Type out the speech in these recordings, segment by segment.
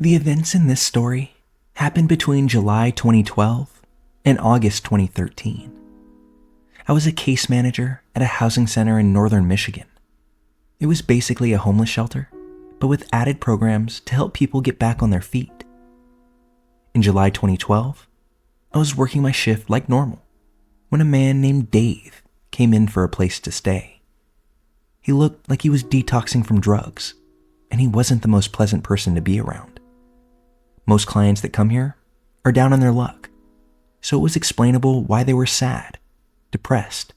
The events in this story happened between July 2012 and August 2013. I was a case manager at a housing center in northern Michigan. It was basically a homeless shelter, but with added programs to help people get back on their feet. In July 2012, I was working my shift like normal when a man named Dave came in for a place to stay. He looked like he was detoxing from drugs, and he wasn't the most pleasant person to be around. Most clients that come here are down on their luck, so it was explainable why they were sad, depressed,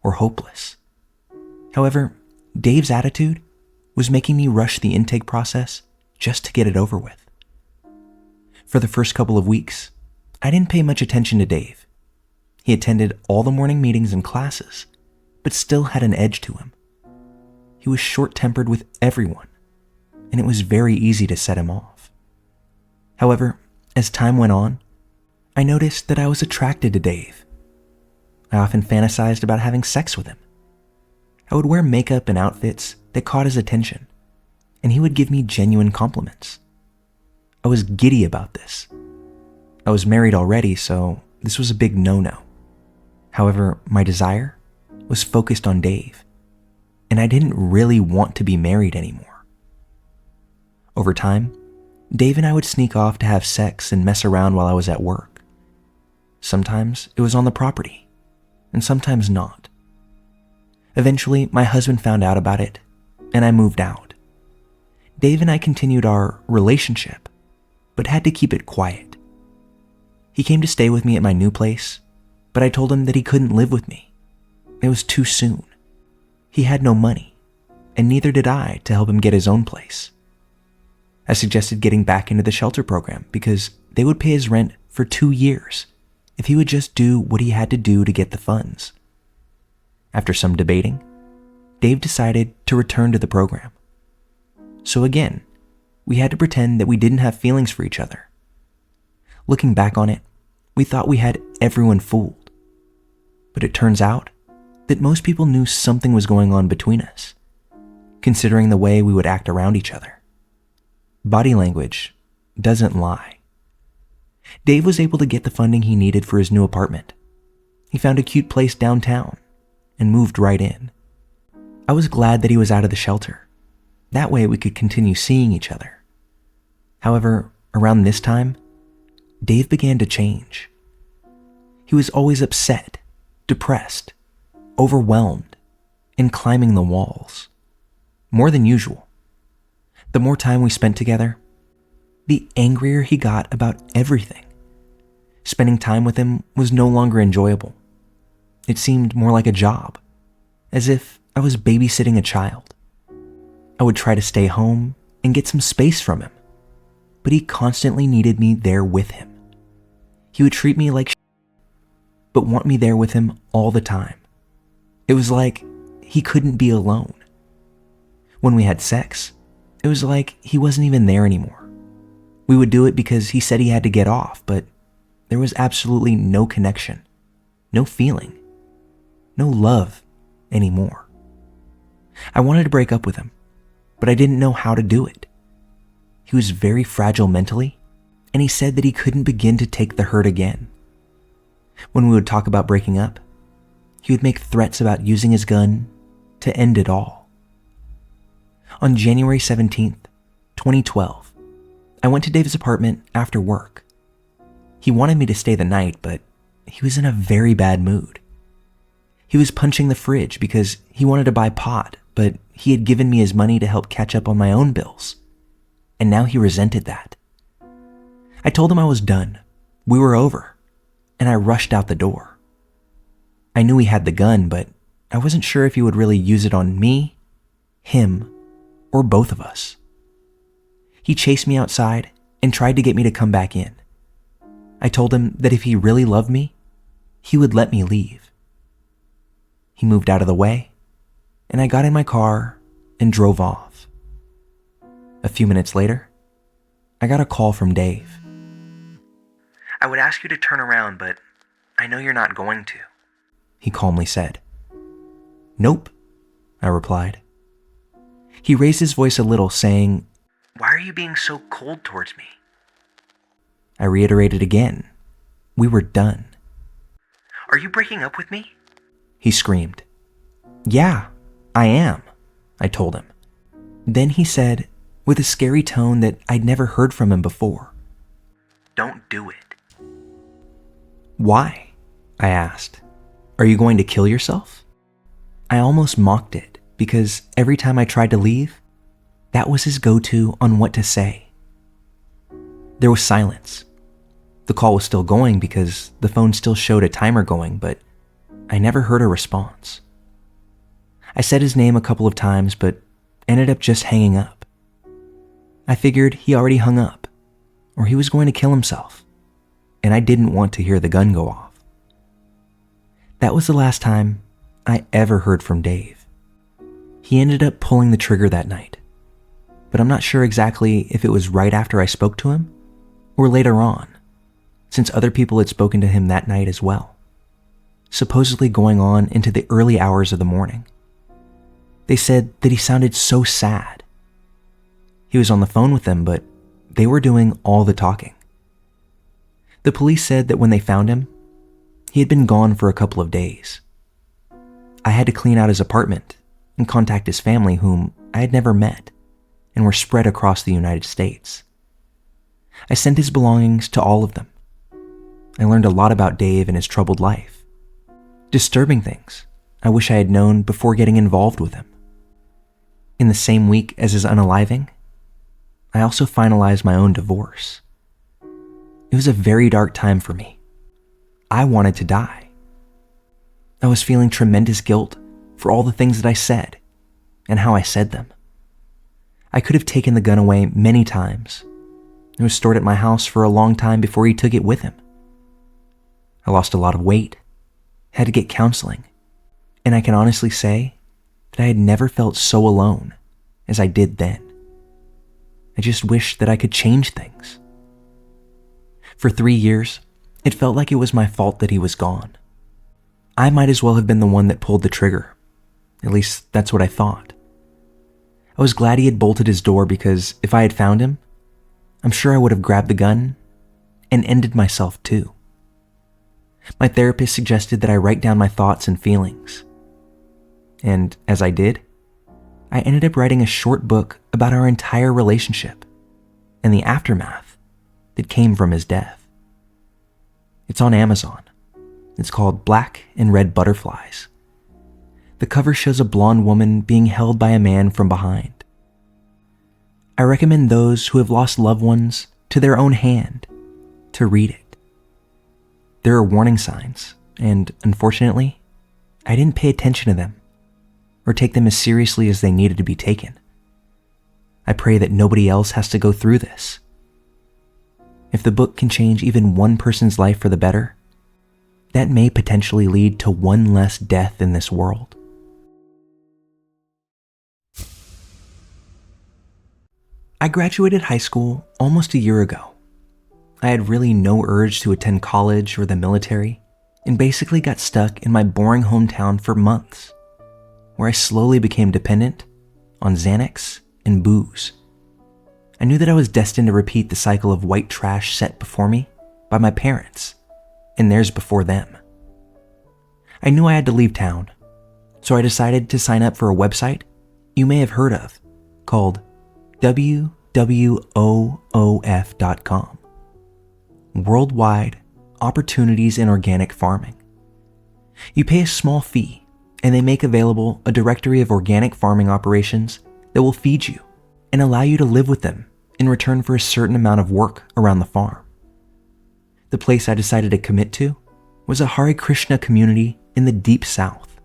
or hopeless. However, Dave's attitude was making me rush the intake process just to get it over with. For the first couple of weeks, I didn't pay much attention to Dave. He attended all the morning meetings and classes, but still had an edge to him. He was short-tempered with everyone, and it was very easy to set him off. However, as time went on, I noticed that I was attracted to Dave. I often fantasized about having sex with him. I would wear makeup and outfits that caught his attention, and he would give me genuine compliments. I was giddy about this. I was married already, so this was a big no-no. However, my desire was focused on Dave, and I didn't really want to be married anymore. Over time, Dave and I would sneak off to have sex and mess around while I was at work. Sometimes it was on the property, and sometimes not. Eventually, my husband found out about it, and I moved out. Dave and I continued our relationship, but had to keep it quiet. He came to stay with me at my new place, but I told him that he couldn't live with me. It was too soon. He had no money, and neither did I to help him get his own place. I suggested getting back into the shelter program because they would pay his rent for 2 years if he would just do what he had to do to get the funds. After some debating, Dave decided to return to the program. So again, we had to pretend that we didn't have feelings for each other. Looking back on it, we thought we had everyone fooled. But it turns out that most people knew something was going on between us, considering the way we would act around each other. Body language doesn't lie. Dave was able to get the funding he needed for his new apartment. He found a cute place downtown and moved right in. I was glad that he was out of the shelter. That way we could continue seeing each other. However, around this time, Dave began to change. He was always upset, depressed, overwhelmed, and climbing the walls. More than usual. The more time we spent together, the angrier he got about everything. Spending time with him was no longer enjoyable. It seemed more like a job, as if I was babysitting a child. I would try to stay home and get some space from him, but he constantly needed me there with him. He would treat me like shit, but want me there with him all the time. It was like he couldn't be alone. When we had sex, it was like he wasn't even there anymore. We would do it because he said he had to get off, but there was absolutely no connection, no feeling, no love anymore. I wanted to break up with him, but I didn't know how to do it. He was very fragile mentally, and he said that he couldn't begin to take the hurt again. When we would talk about breaking up, he would make threats about using his gun to end it all. On January 17th, 2012, I went to Dave's apartment after work. He wanted me to stay the night, but he was in a very bad mood. He was punching the fridge because he wanted to buy pot, but he had given me his money to help catch up on my own bills. And now he resented that. I told him I was done. We were over. And I rushed out the door. I knew he had the gun, but I wasn't sure if he would really use it on me, him, or both of us. He chased me outside and tried to get me to come back in. I told him that if he really loved me, he would let me leave. He moved out of the way, and I got in my car and drove off. A few minutes later, I got a call from Dave. "I would ask you to turn around, but I know you're not going to," he calmly said. "Nope," I replied. He raised his voice a little, saying, "Why are you being so cold towards me?" I reiterated again. We were done. "Are you breaking up with me?" he screamed. "Yeah, I am," I told him. Then he said, with a scary tone that I'd never heard from him before, "Don't do it." "Why?" I asked. "Are you going to kill yourself?" I almost mocked it because every time I tried to leave, that was his go-to on what to say. There was silence. The call was still going because the phone still showed a timer going, but I never heard a response. I said his name a couple of times, but ended up just hanging up. I figured he already hung up, or he was going to kill himself, and I didn't want to hear the gun go off. That was the last time I ever heard from Dave. He ended up pulling the trigger that night, but I'm not sure exactly if it was right after I spoke to him or later on, since other people had spoken to him that night as well, supposedly going on into the early hours of the morning. They said that he sounded so sad. He was on the phone with them, but they were doing all the talking. The police said that when they found him, he had been gone for a couple of days. I had to clean out his apartment and contact his family, whom I had never met and were spread across the United States. I sent his belongings to all of them. I learned a lot about Dave and his troubled life. Disturbing things I wish I had known before getting involved with him. In the same week as his unaliving, I also finalized my own divorce. It was a very dark time for me. I wanted to die. I was feeling tremendous guilt for all the things that I said and how I said them. I could have taken the gun away many times. It was stored at my house for a long time before he took it with him. I lost a lot of weight, had to get counseling, and I can honestly say that I had never felt so alone as I did then. I just wished that I could change things. For 3 years, it felt like it was my fault that he was gone. I might as well have been the one that pulled the trigger. At least that's what I thought. I was glad he had bolted his door because if I had found him, I'm sure I would have grabbed the gun and ended myself too. My therapist suggested that I write down my thoughts and feelings. And as I did, I ended up writing a short book about our entire relationship and the aftermath that came from his death. It's on Amazon. It's called Black and Red Butterflies. The cover shows a blonde woman being held by a man from behind. I recommend those who have lost loved ones to their own hand to read it. There are warning signs, and unfortunately, I didn't pay attention to them or take them as seriously as they needed to be taken. I pray that nobody else has to go through this. If the book can change even one person's life for the better, that may potentially lead to one less death in this world. I graduated high school almost a year ago. I had really no urge to attend college or the military, and basically got stuck in my boring hometown for months, where I slowly became dependent on Xanax and booze. I knew that I was destined to repeat the cycle of white trash set before me by my parents and theirs before them. I knew I had to leave town, so I decided to sign up for a website you may have heard of called WWOOF.com. Worldwide Opportunities in Organic Farming. You pay a small fee, and they make available a directory of organic farming operations that will feed you and allow you to live with them in return for a certain amount of work around the farm. The place I decided to commit to was a Hare Krishna community in the deep south.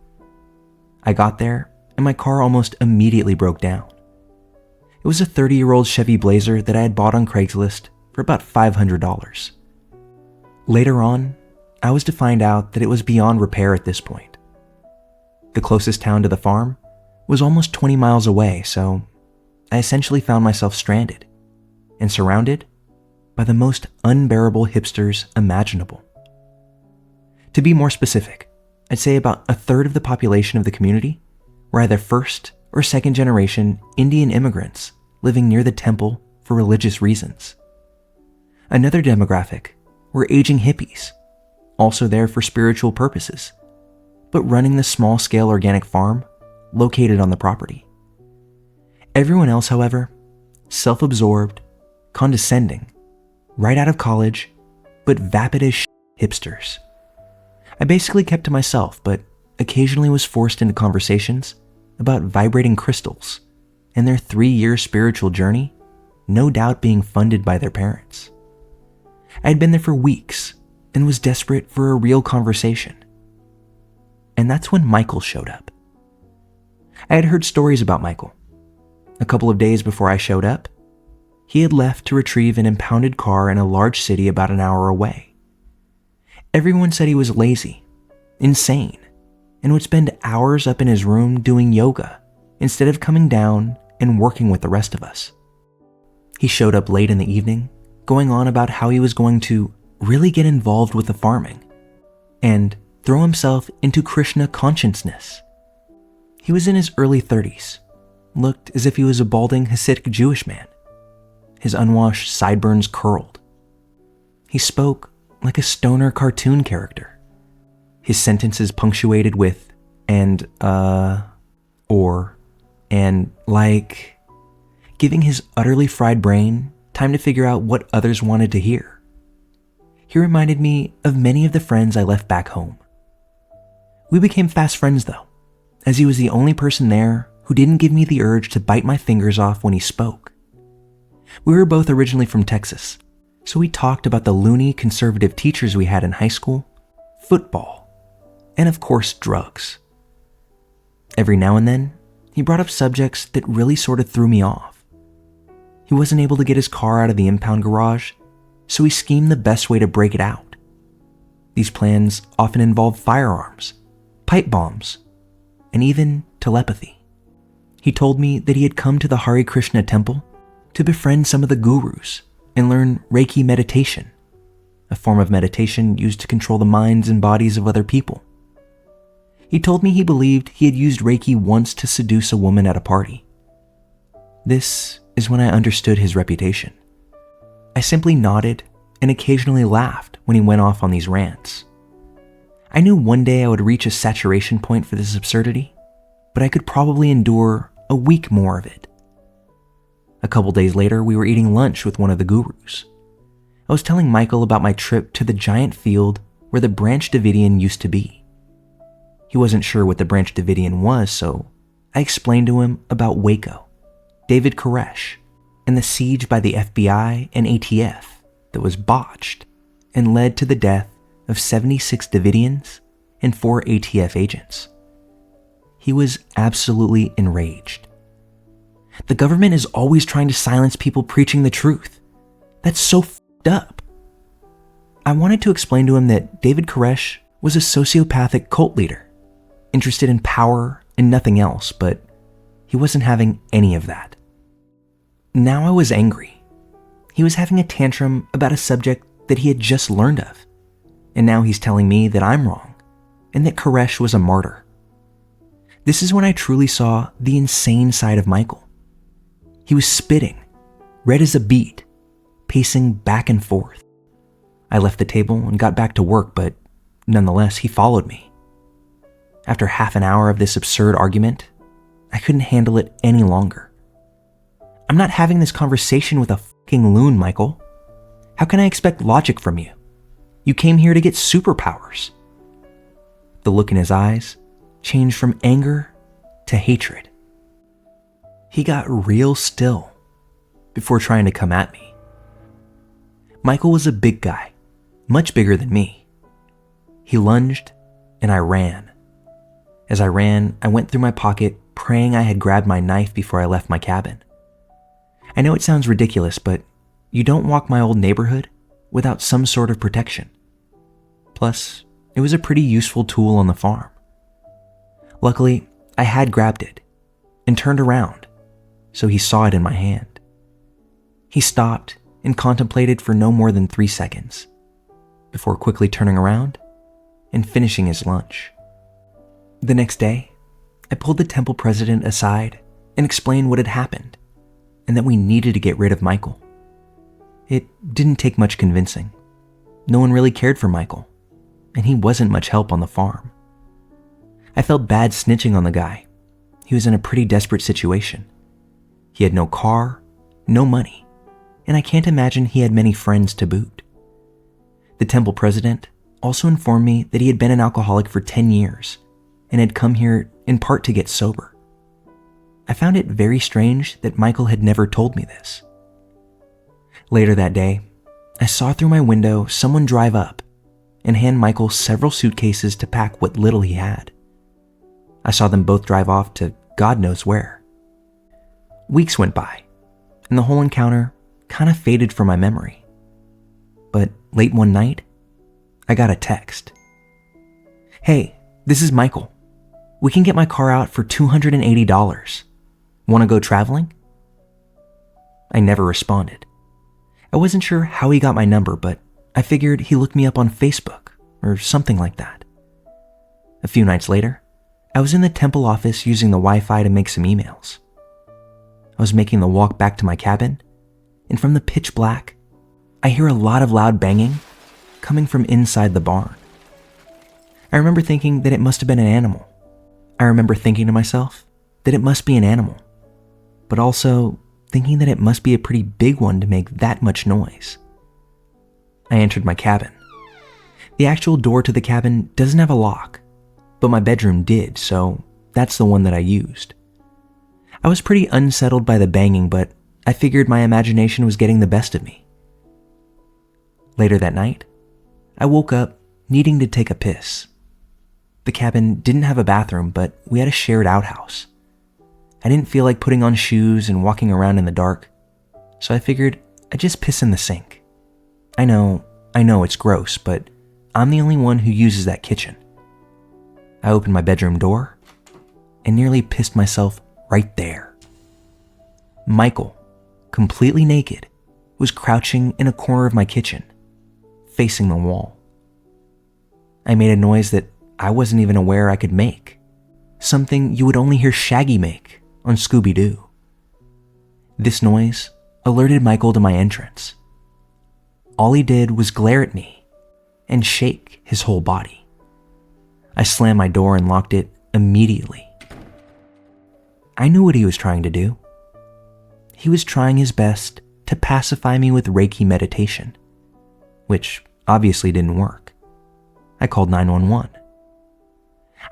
I got there, and my car almost immediately broke down. It was a 30-year-old Chevy Blazer that I had bought on Craigslist for about $500. Later on, I was to find out that it was beyond repair at this point. The closest town to the farm was almost 20 miles away, so I essentially found myself stranded and surrounded by the most unbearable hipsters imaginable. To be more specific, I'd say about a third of the population of the community were either first or second generation Indian immigrants living near the temple for religious reasons. Another demographic were aging hippies, also there for spiritual purposes, but running the small-scale organic farm located on the property. Everyone else, however, self-absorbed, condescending, right out of college, but vapid as hipsters. I basically kept to myself, but occasionally was forced into conversations about vibrating crystals and their 3-year spiritual journey, no doubt being funded by their parents. I had been there for weeks and was desperate for a real conversation. And that's when Michael showed up. I had heard stories about Michael. A couple of days before I showed up, he had left to retrieve an impounded car in a large city about an hour away. Everyone said he was lazy, insane, and would spend hours up in his room doing yoga instead of coming down and working with the rest of us. He showed up late in the evening, going on about how he was going to really get involved with the farming and throw himself into Krishna consciousness. He was in his early 30s, looked as if he was a balding Hasidic Jewish man, his unwashed sideburns curled. He spoke like a stoner cartoon character, his sentences punctuated with and, or, and like, giving his utterly fried brain time to figure out what others wanted to hear. He reminded me of many of the friends I left back home. We became fast friends though, as he was the only person there who didn't give me the urge to bite my fingers off when he spoke. We were both originally from Texas, so we talked about the loony conservative teachers we had in high school, football, and of course drugs. Every now and then, he brought up subjects that really sort of threw me off. He wasn't able to get his car out of the impound garage, so he schemed the best way to break it out. These plans often involved firearms, pipe bombs, and even telepathy. He told me that he had come to the Hare Krishna temple to befriend some of the gurus and learn Reiki meditation, a form of meditation used to control the minds and bodies of other people. He told me he believed he had used Reiki once to seduce a woman at a party. This is when I understood his reputation. I simply nodded and occasionally laughed when he went off on these rants. I knew one day I would reach a saturation point for this absurdity, but I could probably endure a week more of it. A couple days later, we were eating lunch with one of the gurus. I was telling Michael about my trip to the giant field where the Branch Davidian used to be. He wasn't sure what the Branch Davidian was, so I explained to him about Waco, David Koresh, and the siege by the FBI and ATF that was botched and led to the death of 76 Davidians and 4 ATF agents. He was absolutely enraged. The government is always trying to silence people preaching the truth. That's so f***ed up. I wanted to explain to him that David Koresh was a sociopathic cult leader, interested in power and nothing else, but he wasn't having any of that. Now I was angry. He was having a tantrum about a subject that he had just learned of, and now he's telling me that I'm wrong and that Koresh was a martyr. This is when I truly saw the insane side of Michael. He was spitting, red as a beet, pacing back and forth. I left the table and got back to work, but nonetheless, he followed me. After half an hour of this absurd argument, I couldn't handle it any longer. I'm not having this conversation with a fucking loon, Michael. How can I expect logic from you? You came here to get superpowers. The look in his eyes changed from anger to hatred. He got real still before trying to come at me. Michael was a big guy, much bigger than me. He lunged and I ran. As I ran, I went through my pocket praying I had grabbed my knife before I left my cabin. I know it sounds ridiculous, but you don't walk my old neighborhood without some sort of protection. Plus, it was a pretty useful tool on the farm. Luckily, I had grabbed it and turned around, so he saw it in my hand. He stopped and contemplated for no more than 3 seconds before quickly turning around and finishing his lunch. The next day, I pulled the temple president aside and explained what had happened, and that we needed to get rid of Michael. It didn't take much convincing. No one really cared for Michael, and he wasn't much help on the farm. I felt bad snitching on the guy. He was in a pretty desperate situation. He had no car, no money, and I can't imagine he had many friends to boot. The temple president also informed me that he had been an alcoholic for 10 years and had come here in part to get sober. I found it very strange that Michael had never told me this. Later that day, I saw through my window someone drive up and hand Michael several suitcases to pack what little he had. I saw them both drive off to God knows where. Weeks went by, and the whole encounter kind of faded from my memory. But late one night, I got a text. "Hey, this is Michael. We can get my car out for $280. Want to go traveling?" I never responded. I wasn't sure how he got my number, but I figured he looked me up on Facebook or something like that. A few nights later, I was in the temple office using the Wi-Fi to make some emails. I was making the walk back to my cabin, and from the pitch black, I hear a lot of loud banging coming from inside the barn. I remember thinking that it must have been an animal. I remember thinking to myself that it must be an animal, but also thinking that it must be a pretty big one to make that much noise. I entered my cabin. The actual door to the cabin doesn't have a lock, but my bedroom did, so that's the one that I used. I was pretty unsettled by the banging, but I figured my imagination was getting the best of me. Later that night, I woke up needing to take a piss. The cabin didn't have a bathroom, but we had a shared outhouse. I didn't feel like putting on shoes and walking around in the dark, so I figured I'd just piss in the sink. I know it's gross, but I'm the only one who uses that kitchen. I opened my bedroom door and nearly pissed myself right there. Michael, completely naked, was crouching in a corner of my kitchen, facing the wall. I made a noise that I wasn't even aware I could make, something you would only hear Shaggy make on Scooby-Doo. This noise alerted Michael to my entrance. All he did was glare at me and shake his whole body. I slammed my door and locked it immediately. I knew what he was trying to do. He was trying his best to pacify me with Reiki meditation, which obviously didn't work. I called 911.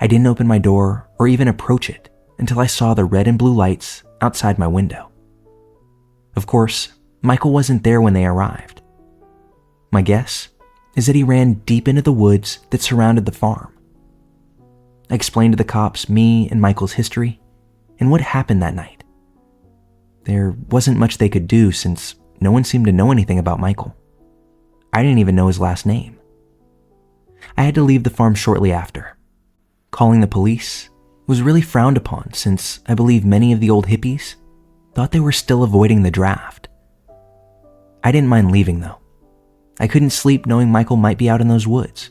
I didn't open my door or even approach it until I saw the red and blue lights outside my window. Of course, Michael wasn't there when they arrived. My guess is that he ran deep into the woods that surrounded the farm. I explained to the cops me and Michael's history and what happened that night. There wasn't much they could do since no one seemed to know anything about Michael. I didn't even know his last name. I had to leave the farm shortly after. Calling the police was really frowned upon since I believe many of the old hippies thought they were still avoiding the draft. I didn't mind leaving though. I couldn't sleep knowing Michael might be out in those woods,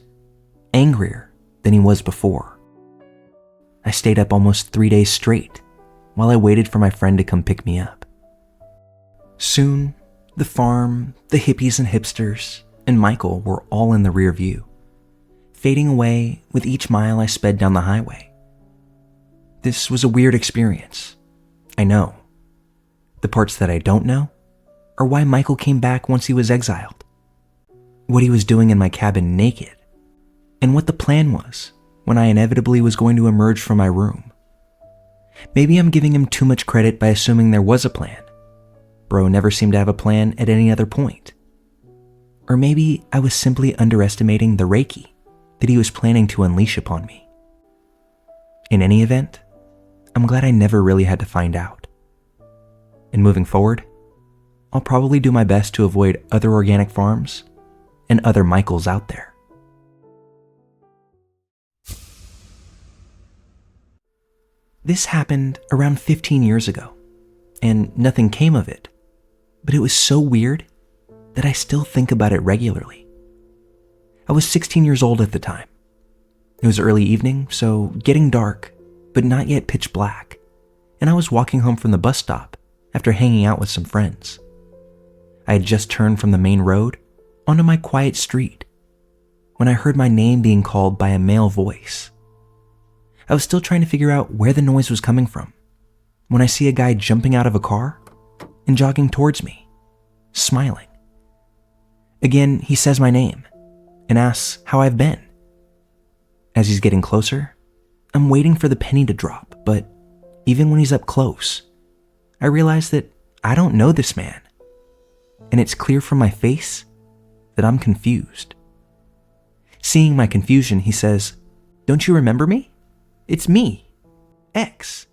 angrier than he was before. I stayed up almost 3 days straight while I waited for my friend to come pick me up. Soon, the farm, the hippies and hipsters, and Michael were all in the rear view, fading away with each mile I sped down the highway. This was a weird experience, I know. The parts that I don't know are why Michael came back once he was exiled, what he was doing in my cabin naked, and what the plan was when I inevitably was going to emerge from my room. Maybe I'm giving him too much credit by assuming there was a plan. Bro never seemed to have a plan at any other point. Or maybe I was simply underestimating the Reiki that he was planning to unleash upon me. In any event, I'm glad I never really had to find out. And moving forward, I'll probably do my best to avoid other organic farms and other Michaels out there. This happened around 15 years ago, and nothing came of it, but it was so weird that I still think about it regularly. I was 16 years old at the time. It was early evening, so getting dark, but not yet pitch black, and I was walking home from the bus stop after hanging out with some friends. I had just turned from the main road onto my quiet street when I heard my name being called by a male voice. I was still trying to figure out where the noise was coming from when I see a guy jumping out of a car and jogging towards me, smiling. Again, he says my name and asks how I've been. As he's getting closer, I'm waiting for the penny to drop, but even when he's up close, I realize that I don't know this man, and it's clear from my face that I'm confused. Seeing my confusion, he says, "Don't you remember me? It's me, X."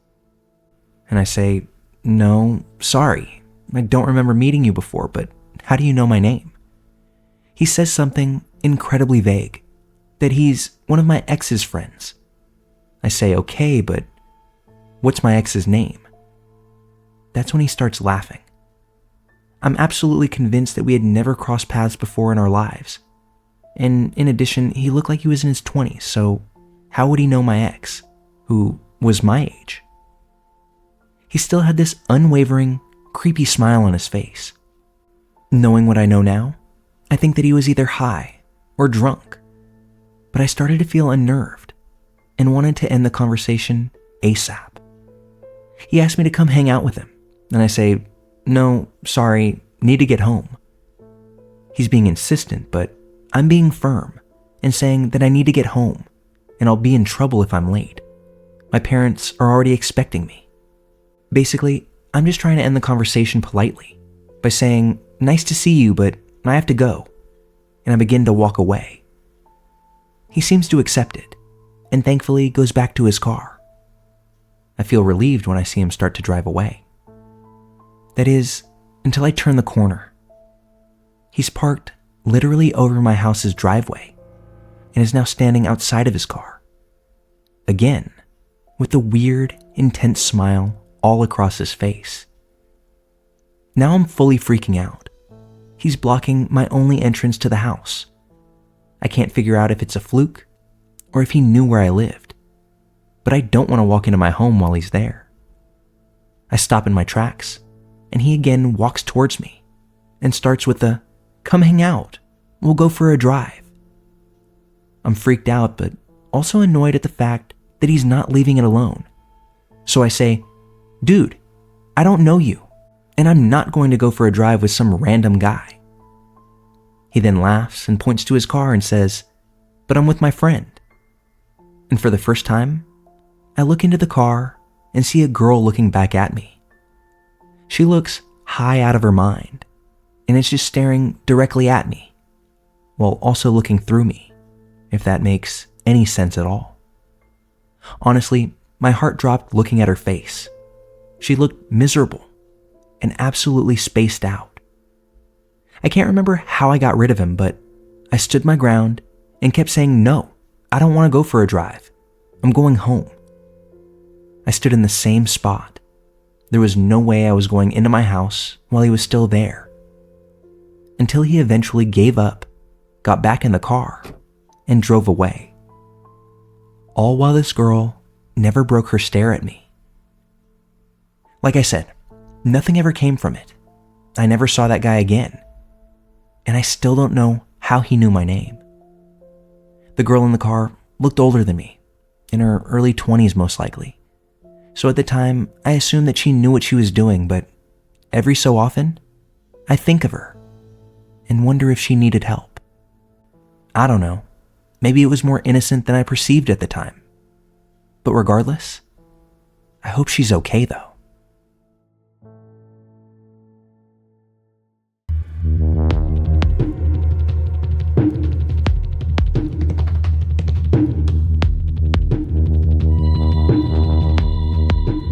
And I say, "No, sorry, I don't remember meeting you before, but how do you know my name?" He says something incredibly vague, that he's one of my ex's friends. I say, "Okay, but what's my ex's name?" That's when he starts laughing. I'm absolutely convinced that we had never crossed paths before in our lives. And in addition, he looked like he was in his 20s, so how would he know my ex, who was my age? He still had this unwavering, creepy smile on his face. Knowing what I know now, I think that he was either high or drunk, but I started to feel unnerved and wanted to end the conversation ASAP. He asked me to come hang out with him, and I say, "No, sorry, need to get home." He's being insistent, but I'm being firm and saying that I need to get home and I'll be in trouble if I'm late. My parents are already expecting me. Basically, I'm just trying to end the conversation politely by saying, "Nice to see you, but I have to go," and I begin to walk away. He seems to accept it and thankfully goes back to his car. I feel relieved when I see him start to drive away. That is, until I turn the corner. He's parked literally over my house's driveway and is now standing outside of his car. Again, with a weird, intense smile all across his face. Now I'm fully freaking out. He's blocking my only entrance to the house. I can't figure out if it's a fluke or if he knew where I lived, but I don't want to walk into my home while he's there. I stop in my tracks, and he again walks towards me and starts with the, "Come hang out, we'll go for a drive." I'm freaked out, but also annoyed at the fact that he's not leaving it alone. So I say, "Dude, I don't know you, and I'm not going to go for a drive with some random guy." He then laughs and points to his car and says, "But I'm with my friend." And for the first time, I look into the car and see a girl looking back at me. She looks high out of her mind, and is just staring directly at me, while also looking through me, if that makes any sense at all. Honestly, my heart dropped looking at her face. She looked miserable and absolutely spaced out. I can't remember how I got rid of him, but I stood my ground and kept saying, "No, I don't want to go for a drive. I'm going home." I stood in the same spot. There was no way I was going into my house while he was still there. Until he eventually gave up, got back in the car, and drove away. All while this girl never broke her stare at me. Like I said, nothing ever came from it. I never saw that guy again. And I still don't know how he knew my name. The girl in the car looked older than me, in her early 20s most likely. So at the time, I assumed that she knew what she was doing, but every so often, I think of her and wonder if she needed help. I don't know. Maybe it was more innocent than I perceived at the time. But regardless, I hope she's okay though.